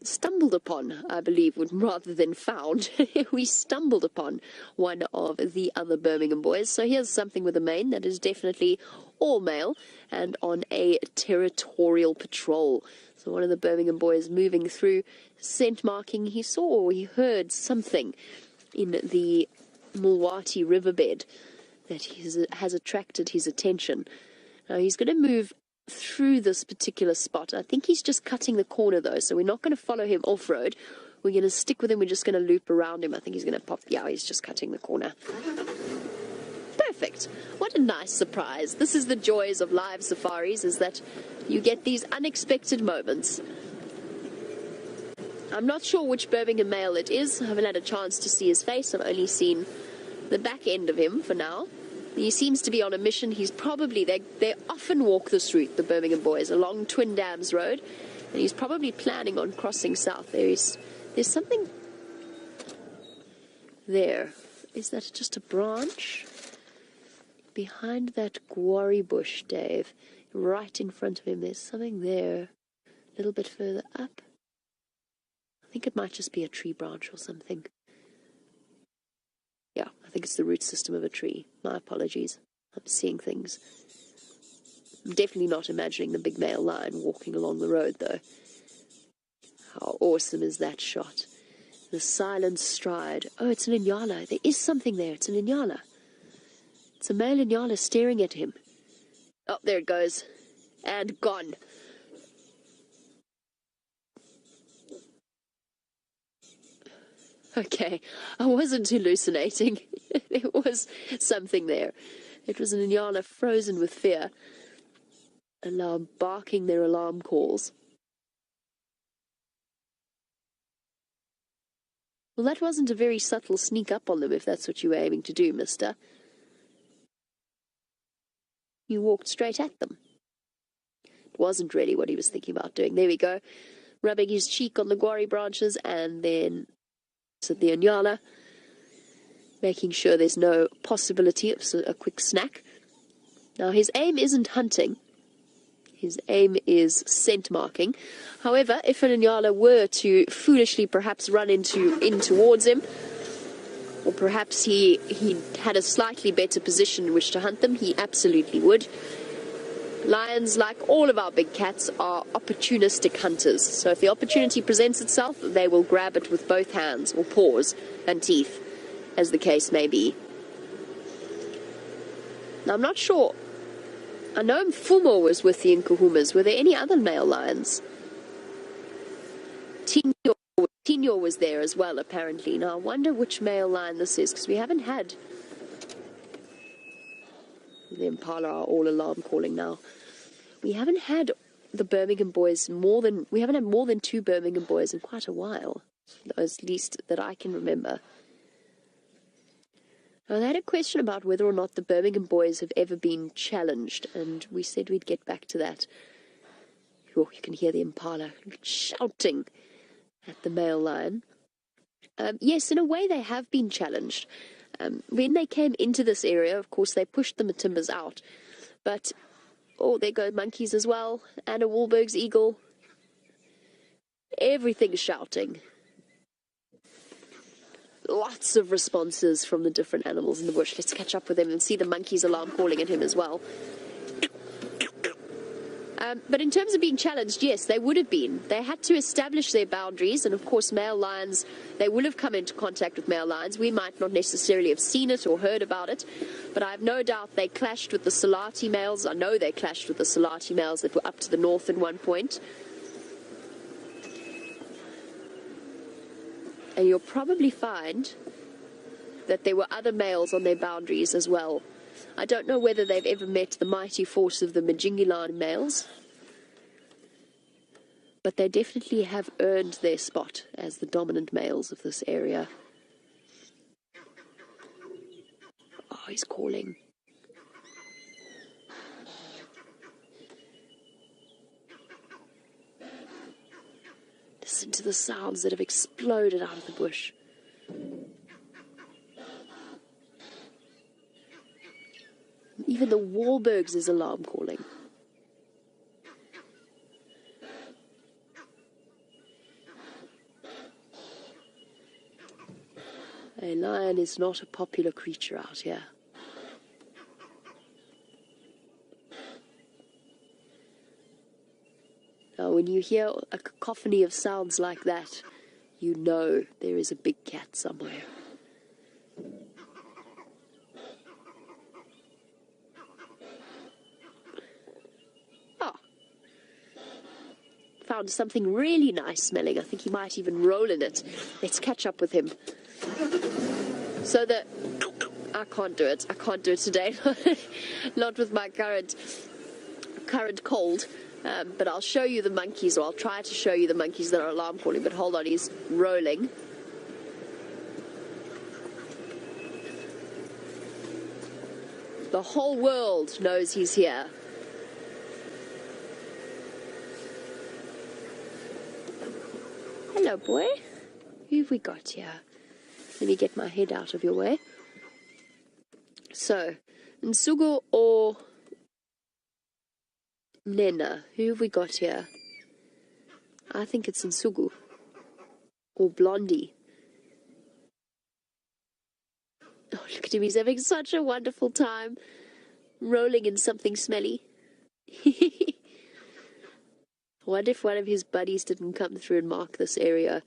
stumbled upon, I believe, rather than found. We stumbled upon one of the other Birmingham boys. So here's something with a mane that is definitely all male and on a territorial patrol. So one of the Birmingham boys moving through, scent marking. He saw or he heard something in the Mulwati riverbed that has attracted his attention. Now he's going to move through this particular spot. I think he's just cutting the corner though, so we're not going to follow him off-road. We're going to stick with him. We're just going to loop around him. I think he's going to pop. Yeah, he's just cutting the corner. Perfect. What a nice surprise. This is the joys of live safaris, is that you get these unexpected moments. I'm not sure which Birmingham male it is. I haven't had a chance to see his face. I've only seen the back end of him for now. He seems to be on a mission. He's probably, they often walk this route, the Birmingham boys, along Twin Dams Road, and he's probably planning on crossing south. There's something there. Is that just a branch? Behind that guarri bush, Dave, right in front of him, there's something there. A little bit further up. I think it might just be a tree branch or something. Yeah, I think it's the root system of a tree. My apologies. I'm seeing things. I'm definitely not imagining the big male lion walking along the road, though. How awesome is that shot? The silent stride. Oh, it's an Inyala. There is something there. It's an Inyala. It's a male Inyala staring at him. Oh, there it goes. And gone. Okay, I wasn't hallucinating. There was something there. It was an Inyala frozen with fear, barking their alarm calls. Well, that wasn't a very subtle sneak up on them, if that's what you were aiming to do, mister. You walked straight at them. It wasn't really what he was thinking about doing. There we go. Rubbing his cheek on the guarri branches, and then at the Inyala, making sure there's no possibility of a quick snack. Now, his aim isn't hunting. His aim is scent marking. However, if an Inyala were to foolishly perhaps run in towards him, or perhaps he had a slightly better position in which to hunt them, he absolutely would. Lions, like all of our big cats, are opportunistic hunters. So if the opportunity presents itself, they will grab it with both hands, or paws and teeth, as the case may be. Now, I'm not sure. I know Mfumo was with the Nkuhumas. Were there any other male lions? Tinyo was there as well, apparently. Now, I wonder which male lion this is, because we haven't had... The Impala are all alarm calling now. We haven't had the Birmingham boys we haven't had more than 2 Birmingham boys in quite a while. At least that I can remember. Now, I had a question about whether or not the Birmingham boys have ever been challenged, and we said we'd get back to that. Oh, you can hear the Impala shouting at the male lion. Yes, in a way they have been challenged. When they came into this area, of course, they pushed the Matimbas out. But, oh, there go monkeys as well. Anna Wahlberg's eagle. Everything's shouting. Lots of responses from the different animals in the bush. Let's catch up with him and see the monkeys alarm calling at him as well. But in terms of being challenged, yes, they would have been. They had to establish their boundaries, and of course male lions, they will have come into contact with male lions. We might not necessarily have seen it or heard about it, but I have no doubt they clashed with the Salati males. I know they clashed with the Salati males that were up to the north at one point. And you'll probably find that there were other males on their boundaries as well. I don't know whether they've ever met the mighty force of the Majingilani males, but they definitely have earned their spot as the dominant males of this area. Oh, he's calling. Listen to the sounds that have exploded out of the bush. Even the Wahlbergs is alarm calling. A lion is not a popular creature out here. Now, when you hear a cacophony of sounds like that, you know there is a big cat somewhere. Oh. Found something really nice smelling. I think he might even roll in it. Let's catch up with him. So I can't do it. I can't do it today. Not with my current cold. But I'll show you the monkeys, or I'll try to show you the monkeys that are alarm calling. But hold on, he's rolling. The whole world knows he's here. Hello, boy. Who have we got here? Let me get my head out of your way. So, Nsugu or Nena? Who have we got here? I think it's Nsugu. Or Blondie. Oh, look at him. He's having such a wonderful time. Rolling in something smelly. I wonder if one of his buddies didn't come through and mark this area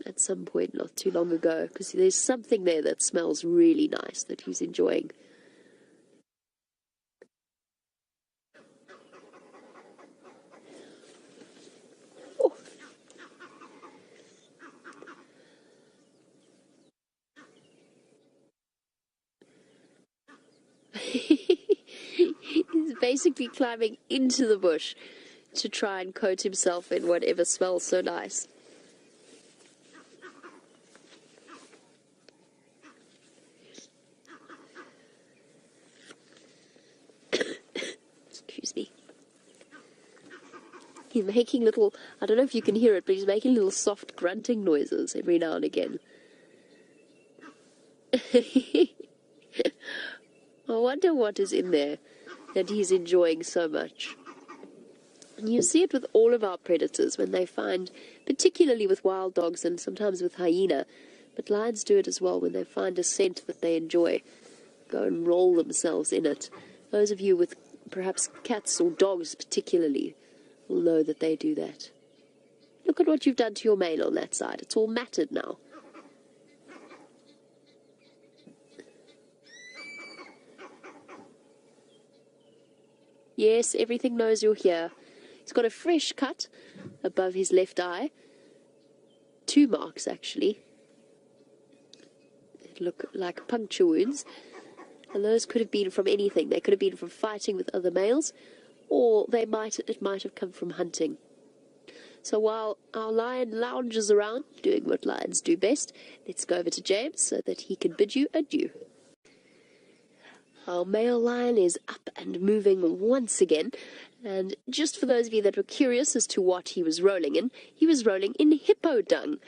at some point not too long ago. Because there's something there that smells really nice that he's enjoying. He's basically climbing into the bush to try and coat himself in whatever smells so nice. Excuse me. He's making little, I don't know if you can hear it, but he's making little soft grunting noises every now and again. I wonder what is in there that he's enjoying so much. And you see it with all of our predators when they find, particularly with wild dogs and sometimes with hyena, but lions do it as well when they find a scent that they enjoy, go and roll themselves in it. Those of you with perhaps cats or dogs particularly will know that they do that. Look at what you've done to your mane on that side. It's all matted now. Yes, everything knows you're here. He's got a fresh cut above his left eye. 2 marks, actually. They look like puncture wounds. And those could have been from anything. They could have been from fighting with other males, or it might have come from hunting. So while our lion lounges around, doing what lions do best, let's go over to James so that he can bid you adieu. Our male lion is up and moving once again, and just for those of you that were curious as to what he was rolling in, he was rolling in hippo dung.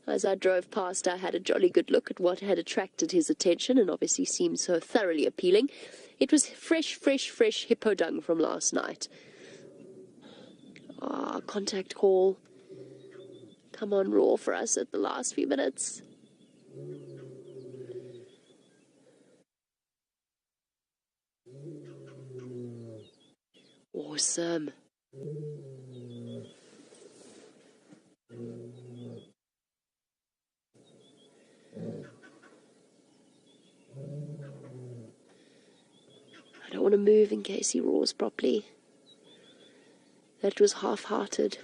As I drove past, I had a jolly good look at what had attracted his attention and obviously seemed so thoroughly appealing. It was fresh hippo dung from last night. Ah, contact call. Come on, roar for us at the last few minutes. Awesome. I don't want to move in case he roars properly. That was half-hearted.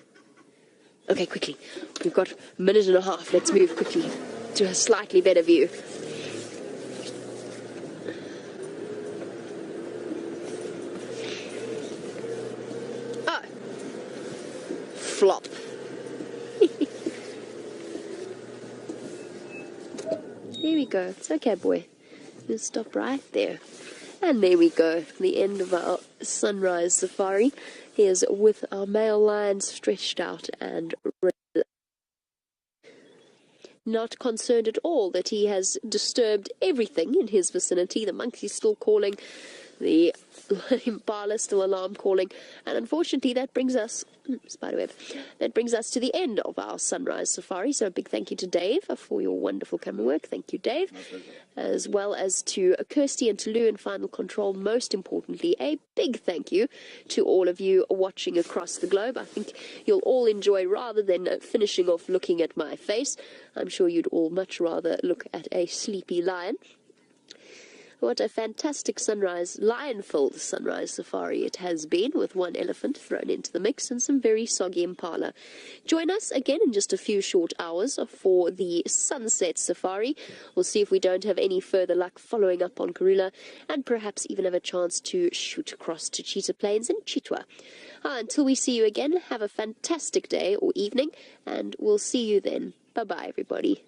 Okay, quickly. We've got a minute and a half. Let's move quickly to a slightly better view. Oh. Flop. There we go. It's okay, boy. We'll stop right there. And there we go. The end of our sunrise safari is with our male lion stretched out and not concerned at all that he has disturbed everything in his vicinity. The monkey's still calling. The Impala still alarm calling. And unfortunately, that brings us, spiderweb, that brings us to the end of our sunrise safari. So a big thank you to Dave for your wonderful camera work. Thank you, Dave. As well as to Kirsty and to Lou in Final Control. Most importantly, a big thank you to all of you watching across the globe. I think you'll all enjoy, rather than finishing off looking at my face, I'm sure you'd all much rather look at a sleepy lion. What a fantastic sunrise, lion-filled sunrise safari it has been, with one elephant thrown into the mix and some very soggy impala. Join us again in just a few short hours for the sunset safari. We'll see if we don't have any further luck following up on Karula, and perhaps even have a chance to shoot across to Cheetah Plains and Chitwa. Until we see you again, have a fantastic day or evening, and we'll see you then. Bye-bye, everybody.